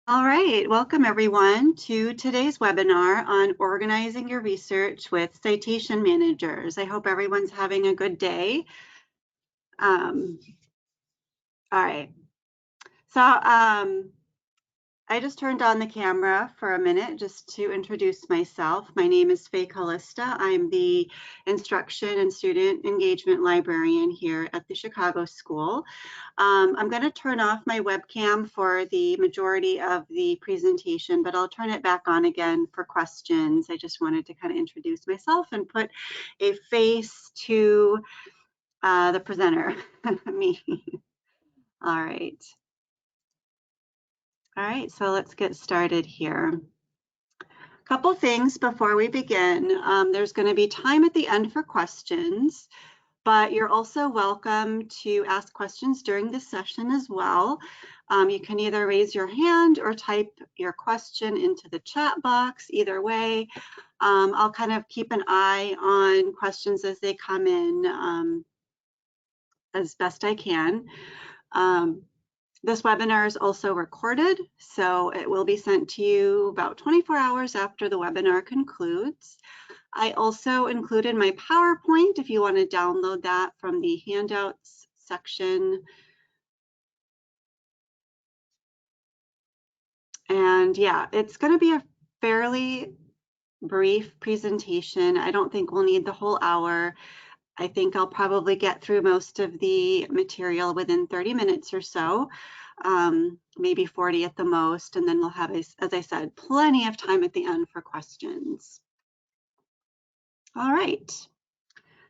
All right, welcome everyone to today's webinar on organizing your research with Citation Managers. I hope everyone's having a good day. All right, so I just turned on the camera for a minute just to introduce myself. My name is Faye Callista. I'm the Instruction and Student Engagement Librarian here at the Chicago School. I'm going to turn off my webcam for the majority of the presentation, but I'll turn it back on again for questions. I just wanted to kind of introduce myself and put a face to the presenter, me. All right. All right, so let's get started here. Couple things before we begin. There's going to be time at the end for questions, but you're also welcome to ask questions during the session as well. You can either raise your hand or type your question into the chat box. Either way, I'll kind of keep an eye on questions as they come in as best I can. This webinar is also recorded, so it will be sent to you about 24 hours after the webinar concludes. I also included my PowerPoint if you want to download that from the handouts section. And yeah, it's going to be a fairly brief presentation. I don't think we'll need the whole hour. I think I'll probably get through most of the material within 30 minutes or so, maybe 40 at the most, and then we'll have, as I said, plenty of time at the end for questions. All right.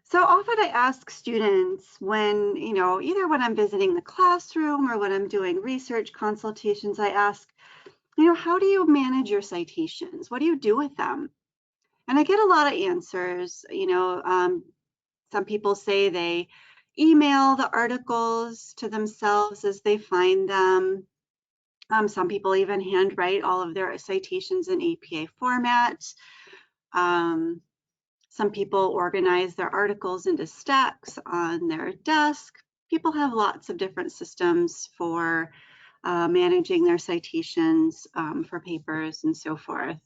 So often I ask students when, either when I'm visiting the classroom or when I'm doing research consultations, I ask, how do you manage your citations? What do you do with them? And I get a lot of answers. Some people say they email the articles to themselves as they find them. Some people even handwrite all of their citations in APA format. Some people organize their articles into stacks on their desk. People have lots of different systems for managing their citations for papers and so forth.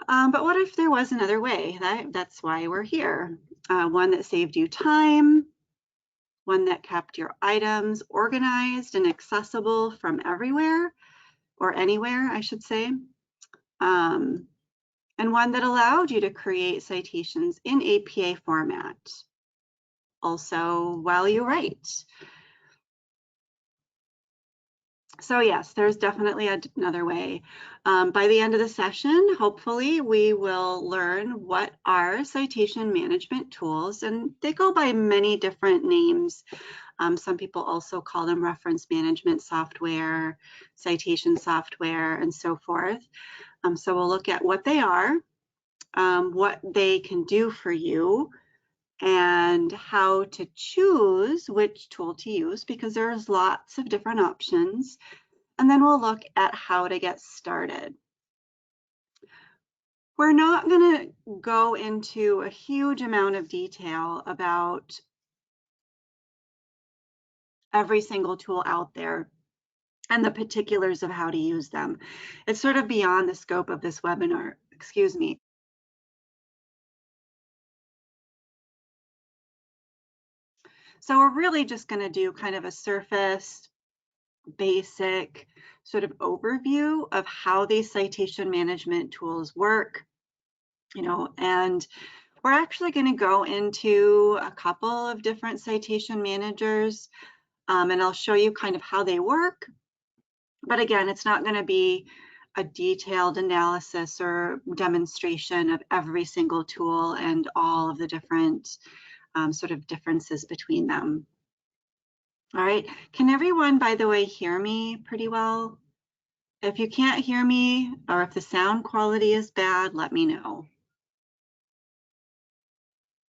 But what if there was another way? That's why we're here. One that saved you time, one that kept your items organized and accessible from everywhere, or anywhere, I should say. And one that allowed you to create citations in APA format, also while you write. So yes, there's definitely another way. By the end of the session, hopefully we will learn what are citation management tools, and they go by many different names. Some people also call them reference management software, citation software, and so forth. So we'll look at what they are, what they can do for you, and how to choose which tool to use, because there's lots of different options. And then we'll look at how to get started. We're not going to go into a huge amount of detail about every single tool out there and the particulars of how to use them. It's sort of beyond the scope of this webinar, excuse me. So we're really just going to do kind of a surface, basic sort of overview of how these citation management tools work, and we're actually going to go into a couple of different citation managers, and I'll show you kind of how they work. But again, it's not going to be a detailed analysis or demonstration of every single tool and all of the different sort of differences between them. All right, can everyone, by the way, hear me pretty well? If you can't hear me or if the sound quality is bad, let me know.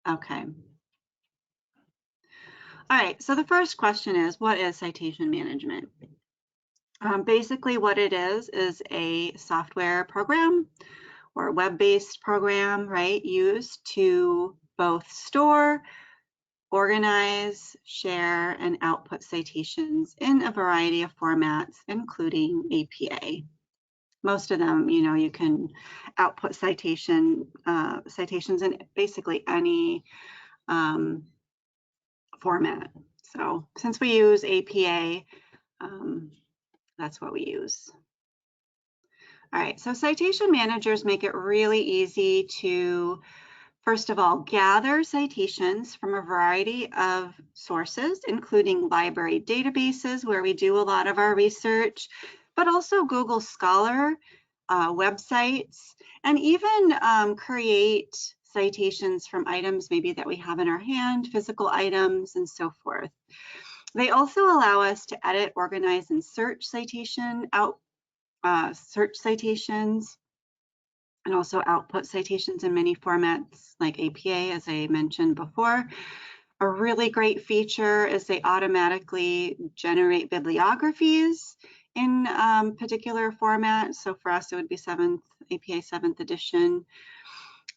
Okay. All right, so the first question is, what is citation management? Basically what it is a software program or a web-based program, right, used to both store, organize, share, and output citations in a variety of formats, including APA. Most of them, you can output citations in basically any format. So since we use APA, that's what we use. All right, so citation managers make it really easy to, first of all, gather citations from a variety of sources, including library databases where we do a lot of our research, but also Google Scholar, websites, and even create citations from items maybe that we have in our hand, physical items, and so forth. They also allow us to edit, organize, and search citations, and also output citations in many formats like APA, as I mentioned before. A really great feature is they automatically generate bibliographies in particular formats. So for us, it would be APA 7th edition.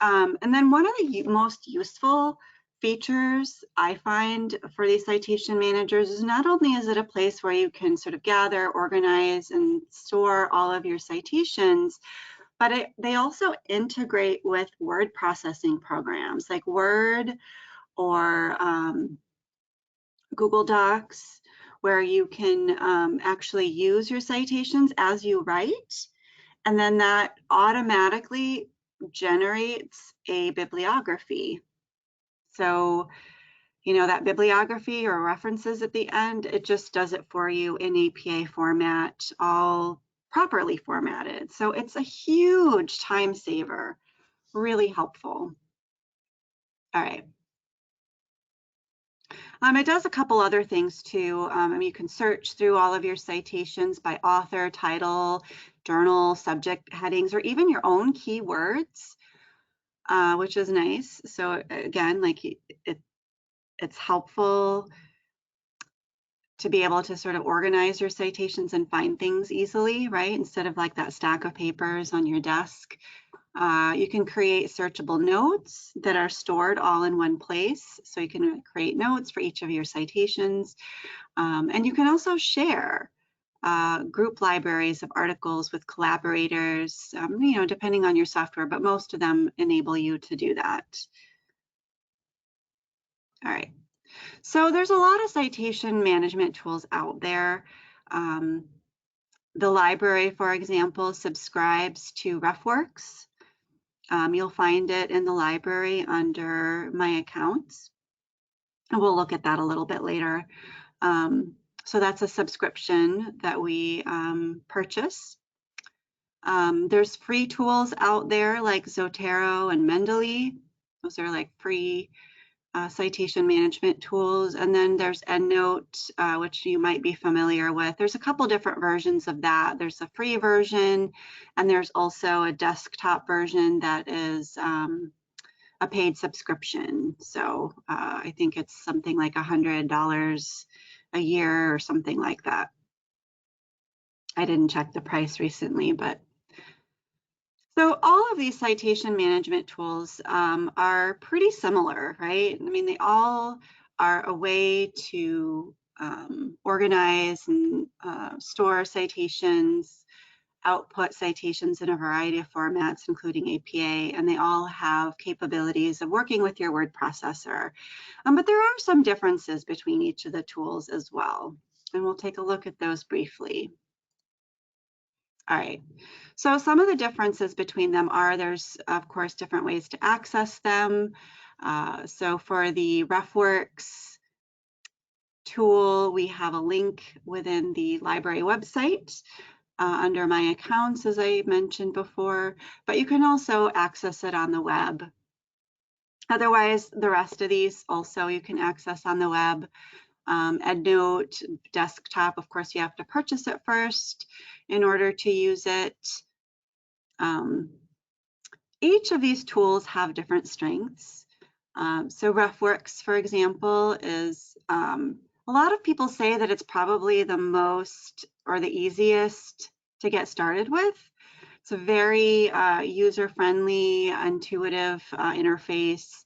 And then one of the most useful features I find for these citation managers is not only is it a place where you can sort of gather, organize, and store all of your citations, but they also integrate with word processing programs like Word or Google Docs, where you can actually use your citations as you write, and then that automatically generates a bibliography. So, that bibliography or references at the end, it just does it for you in APA format, all properly formatted. So it's a huge time saver, really helpful. All right. It does a couple other things too. You can search through all of your citations by author, title, journal, subject headings, or even your own keywords, which is nice. So again, like it's helpful to be able to sort of organize your citations and find things easily, right? Instead of like that stack of papers on your desk. You can create searchable notes that are stored all in one place. So you can create notes for each of your citations. And you can also share group libraries of articles with collaborators, depending on your software, but most of them enable you to do that. All right. So there's a lot of citation management tools out there. The library, for example, subscribes to RefWorks. You'll find it in the library under My Accounts. And we'll look at that a little bit later. So that's a subscription that we purchase. There's free tools out there like Zotero and Mendeley. Those are like free citation management tools. And then there's EndNote, which you might be familiar with. There's a couple different versions of that. There's a free version, and there's also a desktop version that is a paid subscription. So I think it's something like $100 a year or something like that. I didn't check the price recently, but so all of these citation management tools are pretty similar, right? I mean, they all are a way to organize and store citations, output citations in a variety of formats, including APA, and they all have capabilities of working with your word processor. But there are some differences between each of the tools as well, and we'll take a look at those briefly. All right, so some of the differences between them are there's, of course, different ways to access them. So for the RefWorks tool, we have a link within the library website under My Accounts, as I mentioned before, but you can also access it on the web. Otherwise, the rest of these also you can access on the web. EndNote, desktop, of course, you have to purchase it first in order to use it. Each of these tools have different strengths. So RefWorks, for example, is a lot of people say that it's probably the most or the easiest to get started with. It's a very user-friendly, intuitive interface.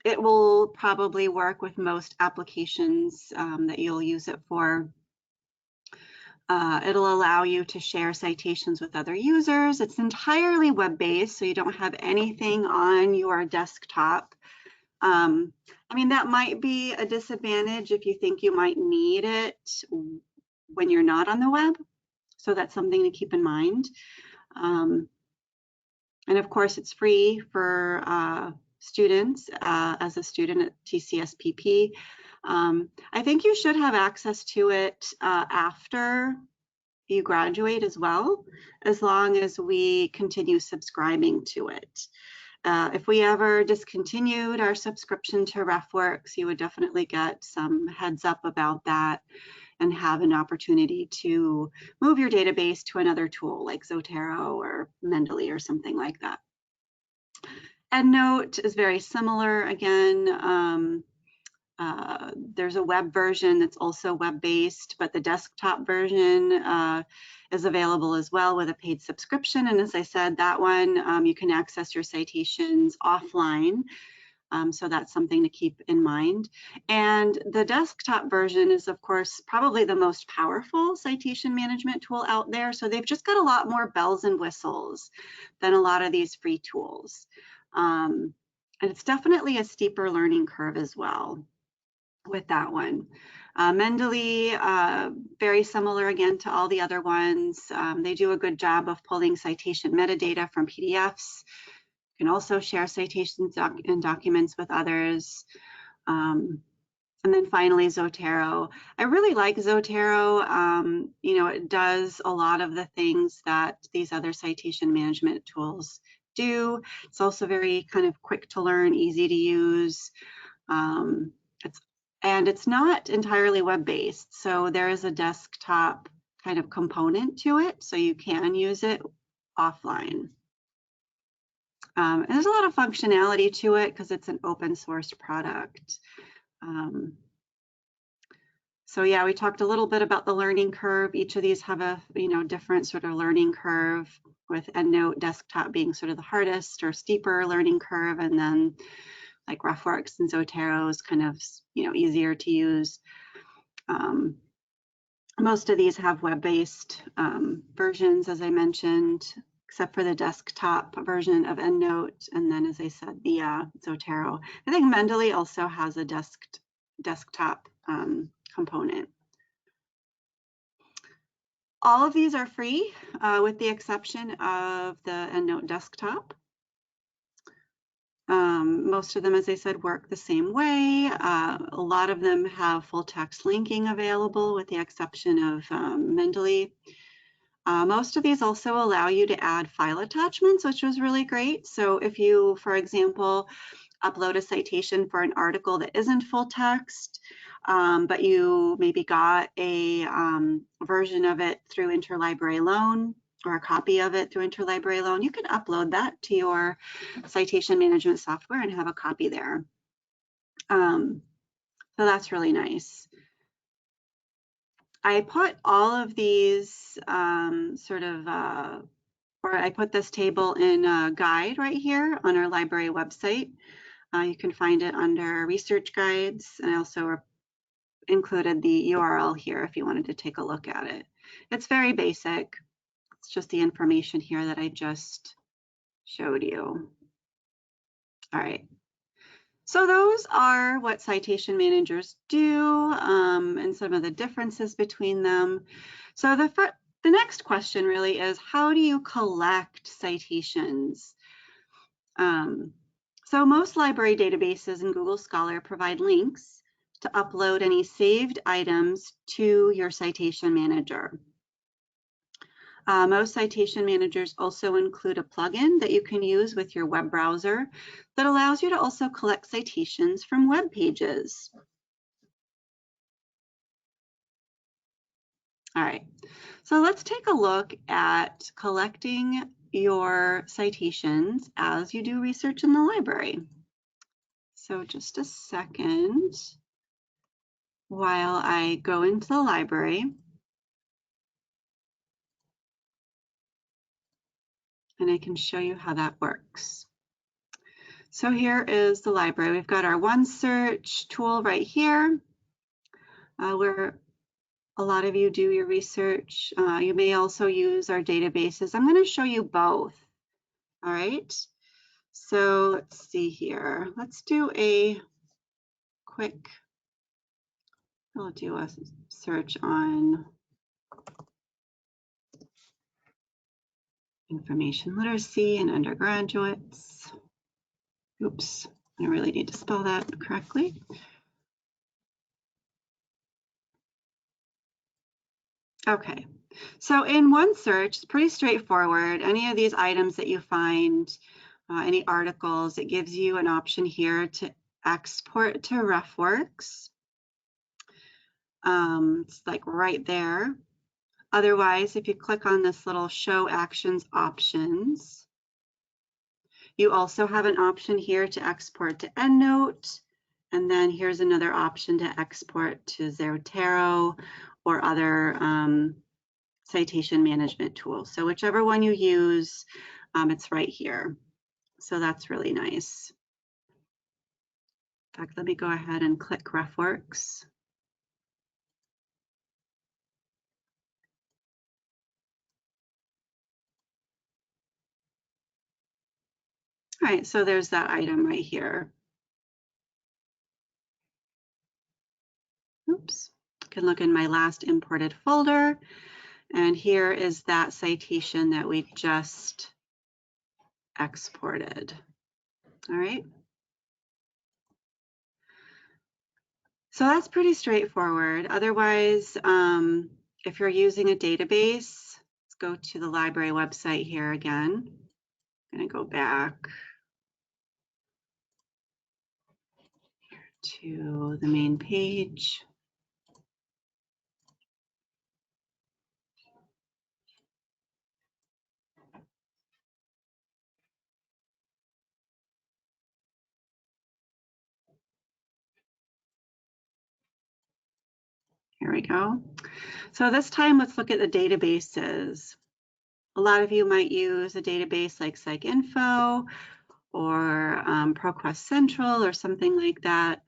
it will probably work with most applications that you'll use it for. It'll allow you to share citations with other users. It's entirely web-based, so you don't have anything on your desktop. I mean, that might be a disadvantage if you think you might need it when you're not on the web. So that's something to keep in mind. And of course, it's free for students as a student at TCSPP. I think you should have access to it after you graduate as well, as long as we continue subscribing to it. If we ever discontinued our subscription to RefWorks, you would definitely get some heads up about that and have an opportunity to move your database to another tool like Zotero or Mendeley or something like that. EndNote is very similar. Again, there's a web version that's also web-based, but the desktop version is available as well with a paid subscription. And as I said, that one, you can access your citations offline. So that's something to keep in mind. And the desktop version is, of course, probably the most powerful citation management tool out there. So they've just got a lot more bells and whistles than a lot of these free tools. And it's definitely a steeper learning curve as well with that one. Mendeley, very similar again to all the other ones. They do a good job of pulling citation metadata from PDFs. You can also share citations and documents with others. And then finally, Zotero. I really like Zotero. You know, it does a lot of the things that these other citation management tools do. It's also very kind of quick to learn, easy to use. And it's not entirely web-based. So there is a desktop kind of component to it, so you can use it offline. And there's a lot of functionality to it because it's an open source product. So yeah, we talked a little bit about the learning curve. Each of these have a different sort of learning curve, with EndNote desktop being sort of the hardest or steeper learning curve, and then like RefWorks and Zotero is kind of easier to use. Most of these have web-based versions, as I mentioned, except for the desktop version of EndNote, and then, as I said, the Zotero. I think Mendeley also has a desktop component. All of these are free, with the exception of the EndNote desktop. Most of them, as I said, work the same way. A lot of them have full text linking available, with the exception of Mendeley. Most of these also allow you to add file attachments, which was really great. So if you, for example, upload a citation for an article that isn't full text, but you maybe got a version of it through Interlibrary Loan, or a copy of it through Interlibrary Loan, you can upload that to your citation management software and have a copy there. So that's really nice. I put all of these or I put this table in a guide right here on our library website. You can find it under research guides, and I also included the URL here if you wanted to take a look at it. It's very basic. It's just the information here that I just showed you. All right. So those are what citation managers do, and some of the differences between them. So the next question really is, how do you collect citations? So most library databases and Google Scholar provide links to upload any saved items to your citation manager. Most citation managers also include a plugin that you can use with your web browser that allows you to also collect citations from web pages. All right, so let's take a look at collecting your citations as you do research in the library. So just a second while I go into the library. And I can show you how that works. So here is the library. We've got our one search tool right here, where a lot of you do your research. You may also use our databases. I'm going to show you both. All right. So let's see here. Let's do a quick, we'll do a search on information literacy and undergraduates. Oops, I really need to spell that correctly. Okay, so in one search, it's pretty straightforward. Any of these items that you find, any articles, it gives you an option here to export to RefWorks. It's like right there. Otherwise, if you click on this little show actions options, you also have an option here to export to EndNote. And then here's another option to export to Zotero or other citation management tools. So whichever one you use, it's right here. So that's really nice. In fact, let me go ahead and click RefWorks. All right, so there's that item right here. Oops, I can look in my last imported folder, and here is that citation that we just exported. All right. So that's pretty straightforward. Otherwise, if you're using a database, let's go to the library website here again. I'm going to go back to the main page. Here we go. So this time, let's look at the databases. A lot of you might use a database like PsycInfo or ProQuest Central or something like that.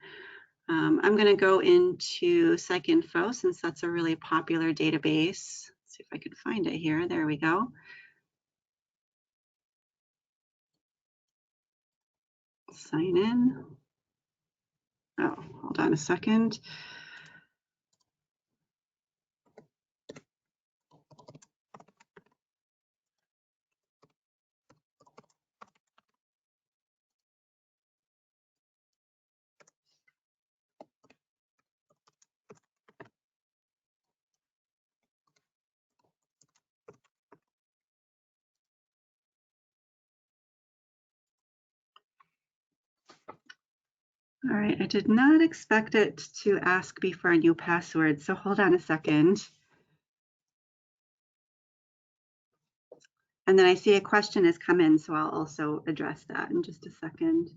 I'm going to go into PsycInfo since that's a really popular database. Let's see if I can find it here. There we go. Sign in. Oh, hold on a second. All right, I did not expect it to ask me for a new password, so hold on a second. And then I see a question has come in, so I'll also address that in just a second.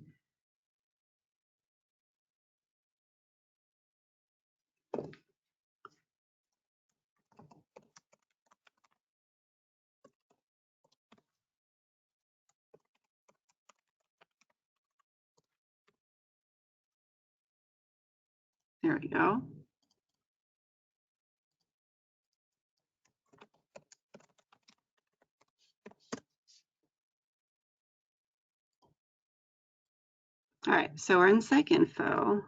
There we go. All right, so we're in PsycInfo.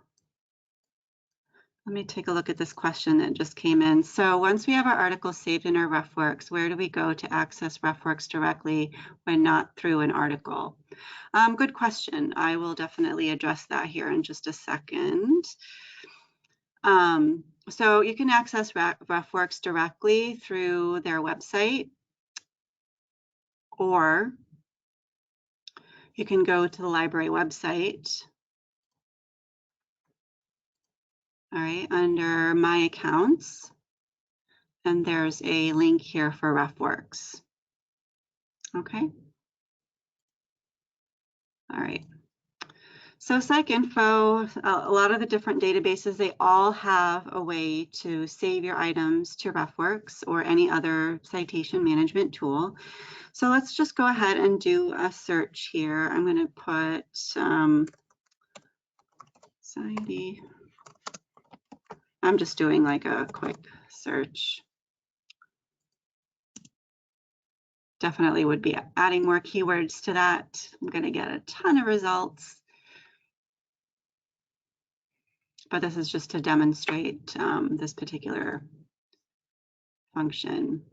Let me take a look at this question that just came in. So once we have our article saved in our RefWorks, where do we go to access RefWorks directly when not through an article? Good question. I will definitely address that here in just a second. So you can access RefWorks directly through their website, or you can go to the library website. All right, under My Accounts, and there's a link here for RefWorks. Okay. All right. So PsycInfo, a lot of the different databases, they all have a way to save your items to RefWorks or any other citation management tool. So let's just go ahead and do a search here. I'm going to put Society. I'm just doing like a quick search. Definitely would be adding more keywords to that. I'm going to get a ton of results. But this is just to demonstrate this particular function.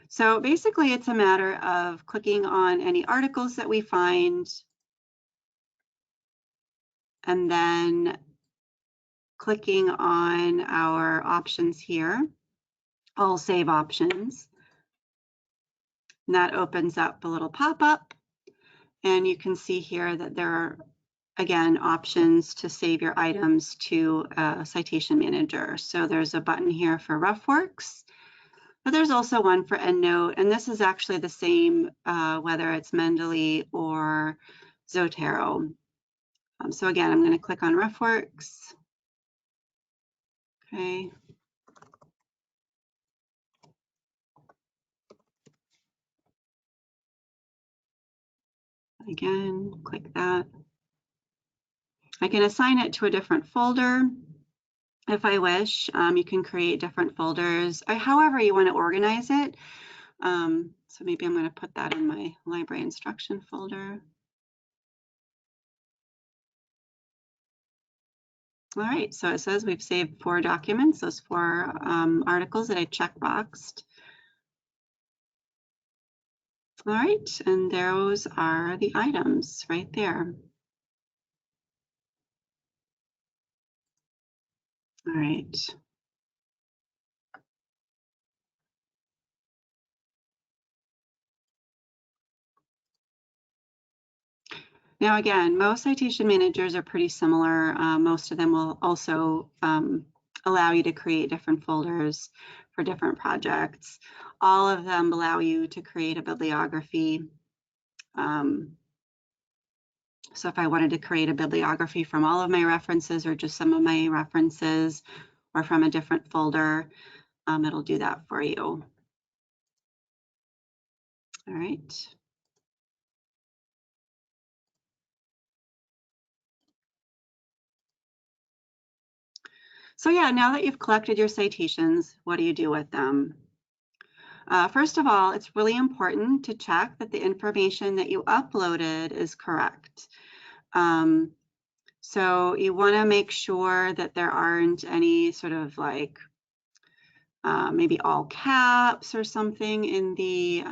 So basically, it's a matter of clicking on any articles that we find and then clicking on our options here, all save options. And that opens up a little pop-up. And you can see here that there are, again, options to save your items to a citation manager. So there's a button here for RefWorks, but there's also one for EndNote, and this is actually the same whether it's Mendeley or Zotero. So again, I'm going to click on RefWorks. Okay. Again, click that. I can assign it to a different folder if I wish. You can create different folders, however you want to organize it. So maybe I'm going to put that in my library instruction folder. All right, so it says we've saved 4 documents, those 4 articles that I checkboxed. All right, and those are the items right there. All right. Now again, most citation managers are pretty similar. Most of them will also allow you to create different folders for different projects. All of them allow you to create a bibliography. So if I wanted to create a bibliography from all of my references or just some of my references or from a different folder, it'll do that for you. All right. So yeah, now that you've collected your citations, what do you do with them? First of all, it's really important to check that the information that you uploaded is correct. So you want to make sure that there aren't any sort of like maybe all caps or something in the,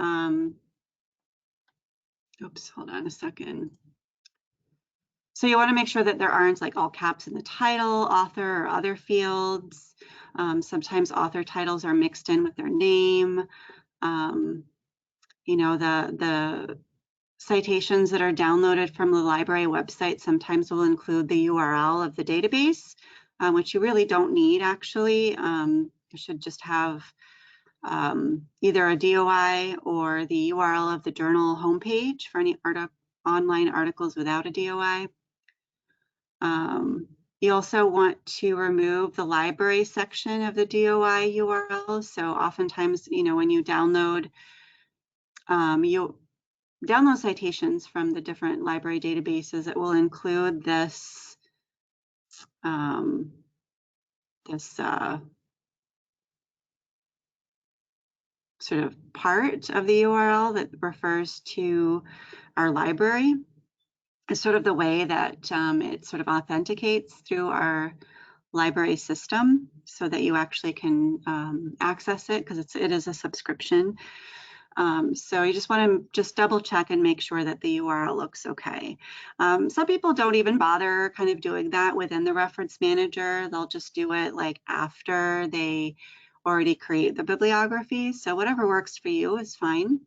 oops, hold on a second. So you want to make sure that there aren't like all caps in the title, author, or other fields. Sometimes author titles are mixed in with their name. You know, the citations that are downloaded from the library website sometimes will include the URL of the database, which you really don't need actually. You should just have either a DOI or the URL of the journal homepage for any online articles without a DOI. You also want to remove the library section of the DOI URL. So oftentimes, you know, when you download, you download citations from the different library databases, it will include this, sort of part of the URL that refers to our library. It's sort of the way that it sort of authenticates through our library system so that you actually can access it because it is a subscription. So you just want to just double check and make sure that the URL looks okay. Some people don't even bother kind of doing that within the reference manager. They'll just do it like after they already create the bibliography. So whatever works for you is fine.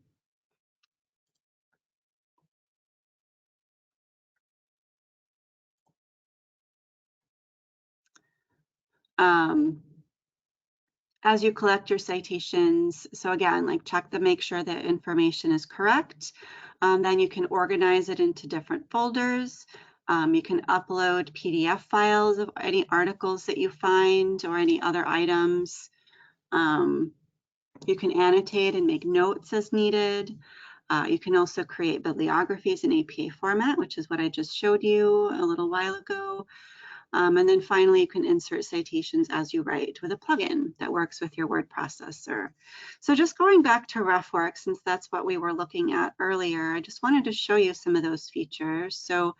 As you collect your citations, so again, like check to make sure that information is correct. Then you can organize it into different folders. You can upload PDF files of any articles that you find or any other items. You can annotate and make notes as needed. You can also create bibliographies in APA format, which is what I just showed you a little while ago. And then finally, you can insert citations as you write with a plugin that works with your word processor. So just going back to RefWorks, since that's what we were looking at earlier, I just wanted to show you some of those features. So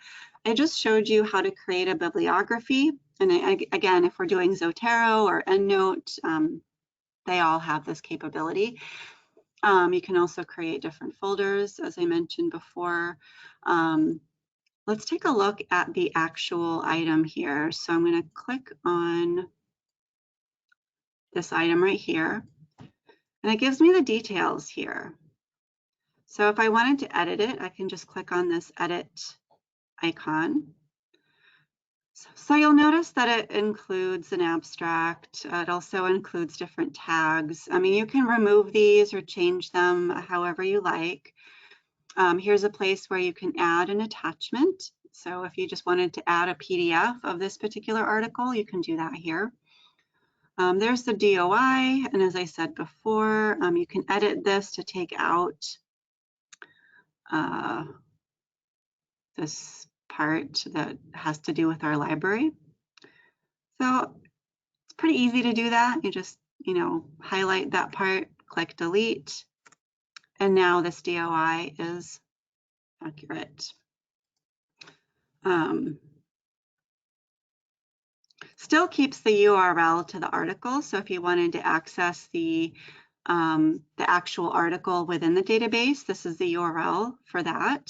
I just showed you how to create a bibliography. And again, if we're doing Zotero or EndNote, they all have this capability. You can also create different folders, as I mentioned before. Let's take a look at the actual item here. So I'm going to click on this item right here, and it gives me the details here. So if I wanted to edit it, I can just click on this edit icon. So you'll notice that it includes an abstract. It also includes different tags. I mean, you can remove these or change them however you like. Here's a place where you can add an attachment. So if you just wanted to add a PDF of this particular article, you can do that here. There's the DOI, and as I said before, you can edit this to take out this part that has to do with our library. So it's pretty easy to do that. You just, highlight that part, click delete, and now this DOI is accurate. Still keeps the URL to the article. So if you wanted to access the actual article within the database, this is the URL for that.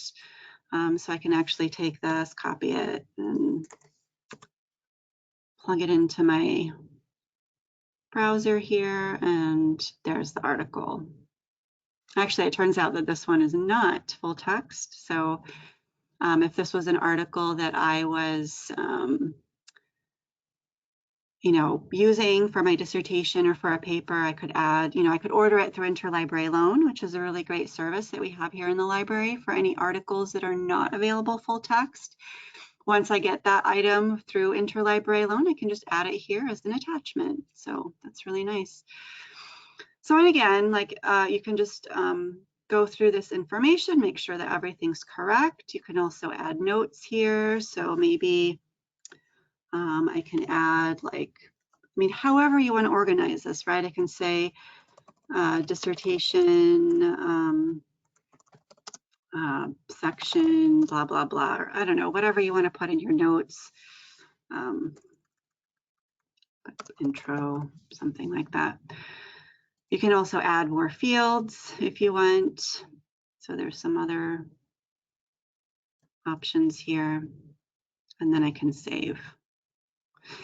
So I can actually take this, copy it, and plug it into my browser here, and there's the article. Actually, it turns out that this one is not full text. So if this was an article that I was using for my dissertation or for a paper, I could add, I could order it through Interlibrary Loan, which is a really great service that we have here in the library for any articles that are not available full text. Once I get that item through Interlibrary Loan, I can just add it here as an attachment. So that's really nice. So, and again, you can just go through this information, make sure that everything's correct. You can also add notes here. So maybe I can add however you want to organize this, right? I can say dissertation section, blah, blah, blah, or I don't know, whatever you want to put in your notes. Intro, something like that. You can also add more fields if you want. So there's some other options here, and then I can save.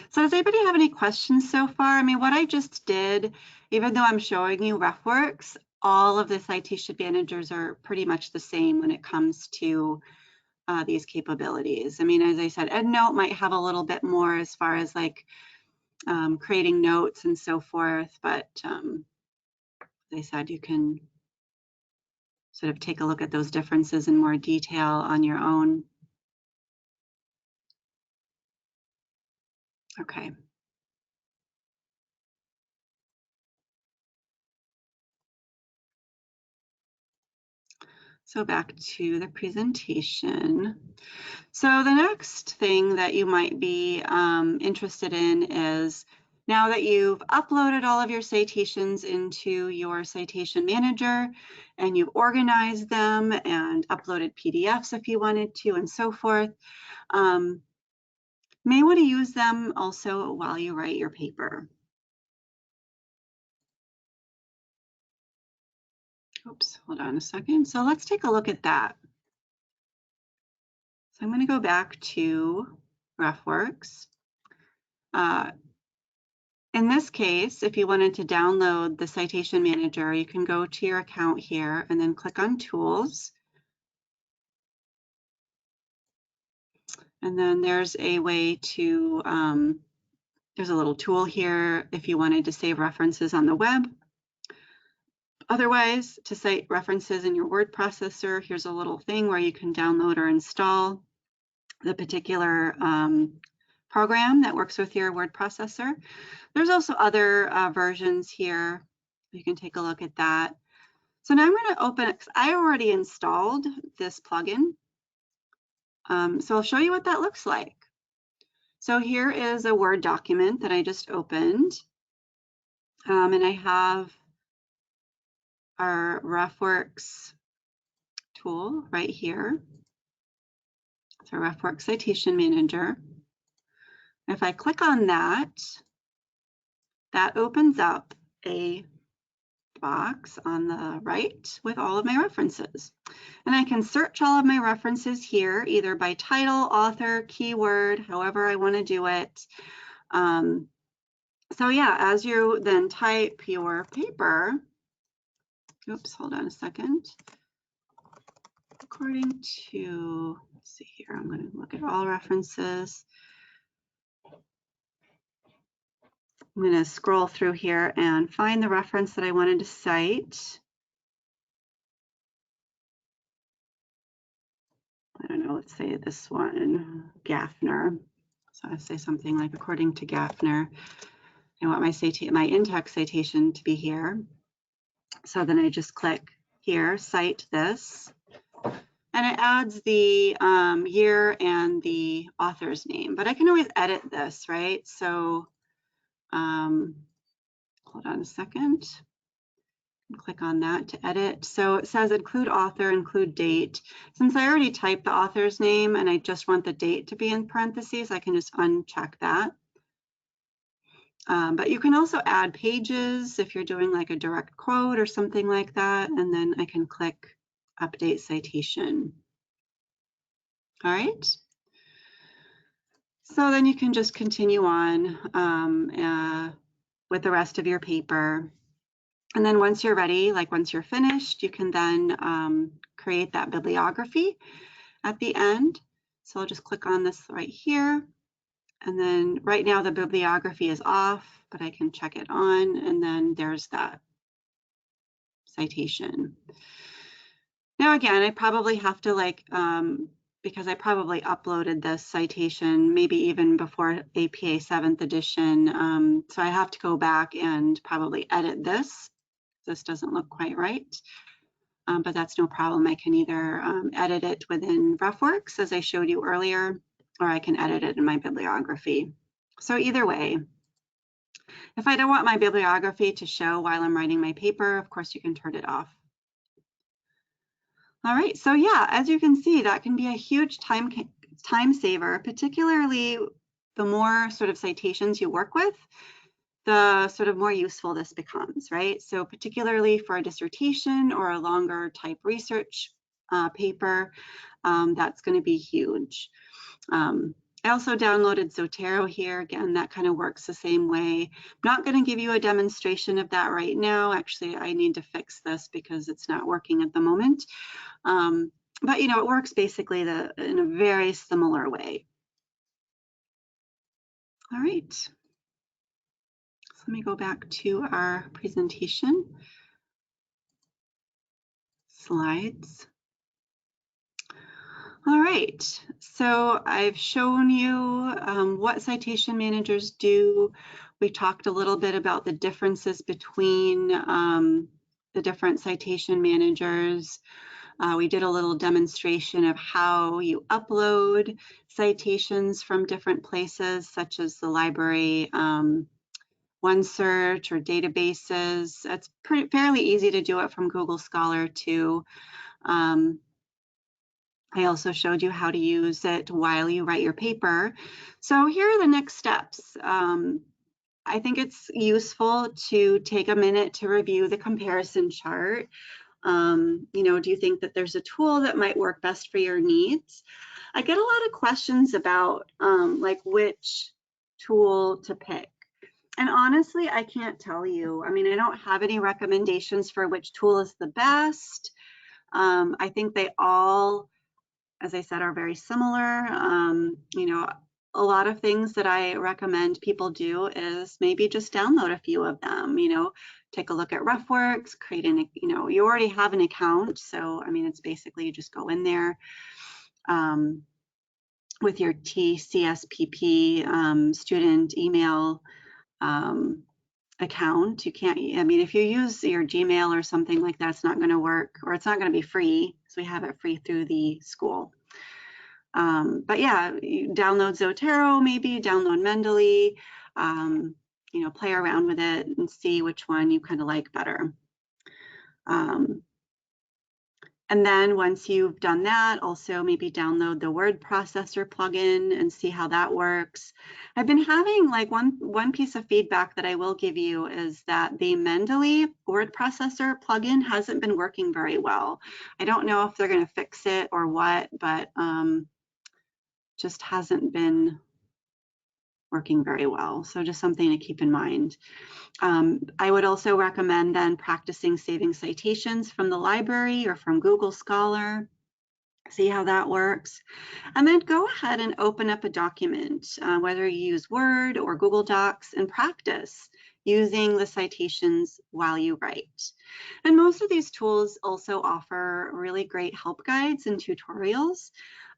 So does anybody have any questions so far? I mean, what I just did, even though I'm showing you RefWorks, all of the citation managers are pretty much the same when it comes to these capabilities. I mean, as I said, EndNote might have a little bit more as far as creating notes and so forth, but as I said, you can sort of take a look at those differences in more detail on your own. Okay. So back to the presentation. So the next thing that you might be interested in is, now that you've uploaded all of your citations into your citation manager and you've organized them and uploaded PDFs if you wanted to and so forth, may want to use them also while you write your paper. Oops, hold on a second. So let's take a look at that. So I'm going to go back to RefWorks. In this case, if you wanted to download the Citation Manager, you can go to your account here and then click on Tools. And then there's a way to, there's a little tool here if you wanted to save references on the web. Otherwise, to cite references in your word processor, here's a little thing where you can download or install the particular program that works with your word processor. There's also other versions here. You can take a look at that. So now I'm going to open it because I already installed this plugin. So I'll show you what that looks like. So here is a Word document that I just opened. And I have our RefWorks tool right here. It's our RefWorks Citation Manager. If I click on that, that opens up a box on the right with all of my references. And I can search all of my references here, either by title, author, keyword, however I want to do it. So yeah, as you then type your paper, oops, hold on a second. According to, let's see here, I'm going to look at all references. I'm going to scroll through here and find the reference that I wanted to cite. I don't know, let's say this one, Gaffner. So I say something like, according to Gaffner, I want my in-text citation to be here. So then I just click here, cite this, and it adds the year and the author's name. But I can always edit this, right? So hold on a second. Click on that to edit. So it says include author, include date. Since I already typed the author's name and I just want the date to be in parentheses, I can just uncheck that. But you can also add pages if you're doing like a direct quote or something like that. And then I can click update citation. All right. So then you can just continue on with the rest of your paper. And then once you're ready, like once you're finished, you can then create that bibliography at the end. So I'll just click on this right here. And then right now the bibliography is off, but I can check it on. And then there's that citation. Now again, I probably have to because I probably uploaded this citation maybe even before APA 7th edition. So I have to go back and probably edit this. This doesn't look quite right, but that's no problem. I can either edit it within RefWorks, as I showed you earlier, or I can edit it in my bibliography. So either way, if I don't want my bibliography to show while I'm writing my paper, of course, you can turn it off. All right, so yeah, as you can see, that can be a huge time saver, particularly the more sort of citations you work with, the sort of more useful this becomes, right? So particularly for a dissertation or a longer type research paper, that's going to be huge. I also downloaded Zotero here. Again, that kind of works the same way. I'm not going to give you a demonstration of that right now. Actually, I need to fix this because it's not working at the moment. But you know, it works basically in a very similar way. All right. So let me go back to our presentation slides. All right, so I've shown you what citation managers do. We talked a little bit about the differences between the different citation managers. We did a little demonstration of how you upload citations from different places, such as the library, OneSearch, or databases. It's fairly easy to do it from Google Scholar too. I also showed you how to use it while you write your paper. So here are the next steps. I think it's useful to take a minute to review the comparison chart. You know, do you think that there's a tool that might work best for your needs? I get a lot of questions about like which tool to pick. And honestly, I can't tell you. I mean, I don't have any recommendations for which tool is the best. I think they all, as I said, are very similar. You know, a lot of things that I recommend people do is maybe just download a few of them, you know, take a look at RefWorks, create an, you know, you already have an account. So, I mean, it's basically you just go in there. with your TCSPP student email account. You can't, I mean, if you use your Gmail or something like that, it's not going to work, or it's not going to be free. So we have it free through the school. But yeah, you download Zotero, maybe download Mendeley, you know, play around with it and see which one you kind of like better. And then once you've done that, also maybe download the word processor plugin and see how that works. I've been having like one piece of feedback that I will give you is that the Mendeley word processor plugin hasn't been working very well. I don't know if they're going to fix it or what, but just hasn't been working very well. So just something to keep in mind. I would also recommend then practicing saving citations from the library or from Google Scholar. See how that works. And then go ahead and open up a document, whether you use Word or Google Docs, and practice using the citations while you write. And most of these tools also offer really great help guides and tutorials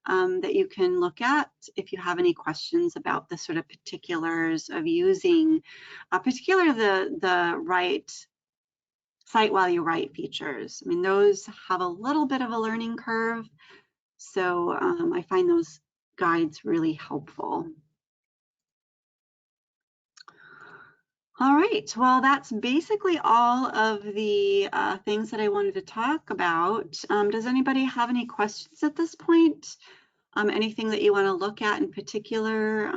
that you can look at if you have any questions about the sort of particulars of using, particularly the write cite while you write features. I mean, those have a little bit of a learning curve, so I find those guides really helpful. All right, well, that's basically all of the things that I wanted to talk about. Does anybody have any questions at this point? Anything that you want to look at in particular?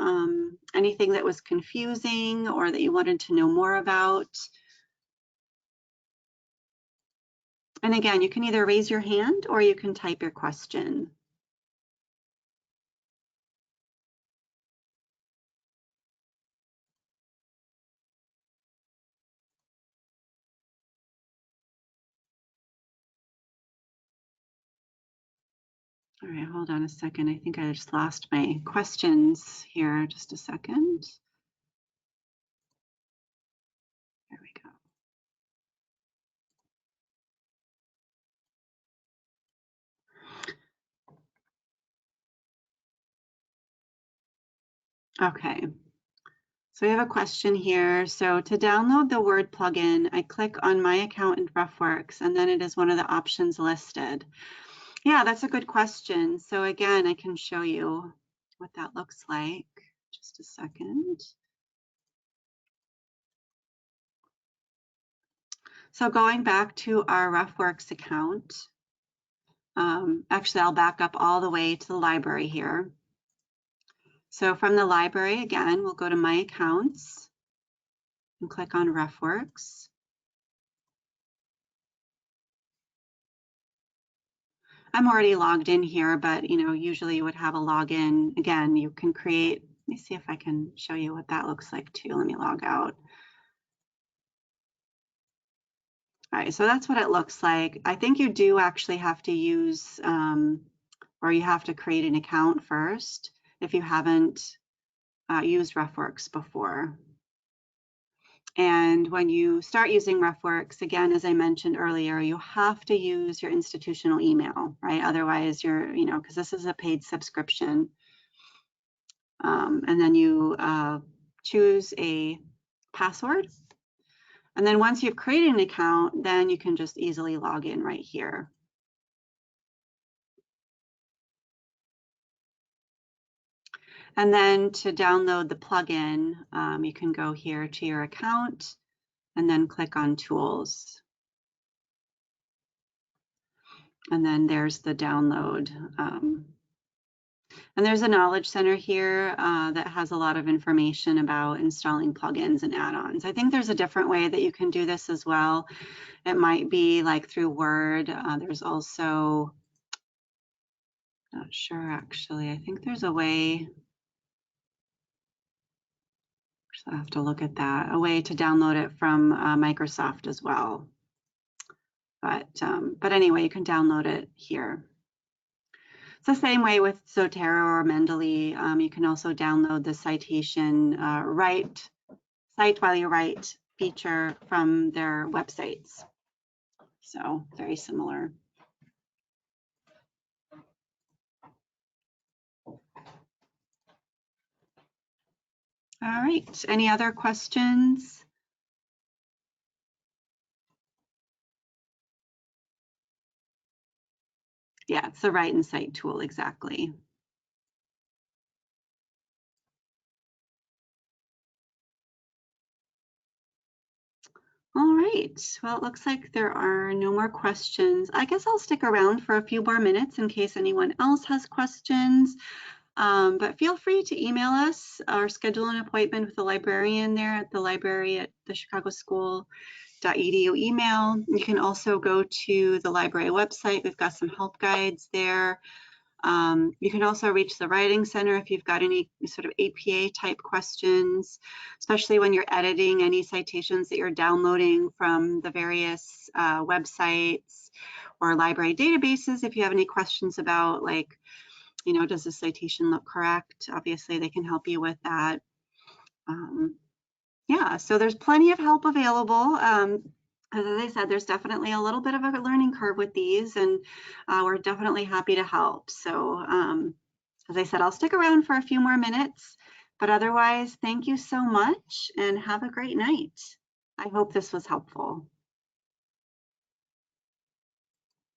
Anything that was confusing or that you wanted to know more about? And again, you can either raise your hand or you can type your question. All right, hold on a second. I think I just lost my questions here. Just a second. There we go. Okay. So we have a question here. So to download the Word plugin, I click on my account in RefWorks, and then it is one of the options listed. Yeah, that's a good question. So again, I can show you what that looks like. Just a second. So going back to our RefWorks account, actually I'll back up all the way to the library here. So from the library, again, we'll go to My Accounts and click on RefWorks. I'm already logged in here, but you know, usually you would have a login. Again, you can create, let me see if I can show you what that looks like too. Let me log out. All right, so that's what it looks like. I think you do actually have to use, or you have to create an account first if you haven't used RefWorks before. And when you start using RefWorks, again, as I mentioned earlier, you have to use your institutional email, right? Otherwise you're, you know, because this is a paid subscription. And then you choose a password. And then once you've created an account, then you can just easily log in right here. And then to download the plugin, you can go here to your account and then click on Tools. And then there's the download. And there's a Knowledge Center here that has a lot of information about installing plugins and add-ons. I think there's a different way that you can do this as well. It might be like through Word. There's also, not sure actually, I think there's a way, so I'll have to look at that, a way to download it from Microsoft as well. But anyway, you can download it here. It's the same way with Zotero or Mendeley. You can also download the citation cite while you write feature from their websites. So very similar. All right, any other questions? Yeah, it's the Write and Cite tool, exactly. All right, well, it looks like there are no more questions. I guess I'll stick around for a few more minutes in case anyone else has questions. But feel free to email us or schedule an appointment with the librarian there at the library at the chicagoschool.edu email. You can also go to the library website. We've got some help guides there. You can also reach the Writing Center if you've got any sort of APA type questions, especially when you're editing any citations that you're downloading from the various websites or library databases. If you have any questions about, like, does the citation look correct? Obviously, they can help you with that. Yeah, so there's plenty of help available. As I said, there's definitely a little bit of a learning curve with these, and we're definitely happy to help. So as I said, I'll stick around for a few more minutes, but otherwise, thank you so much and have a great night. I hope this was helpful.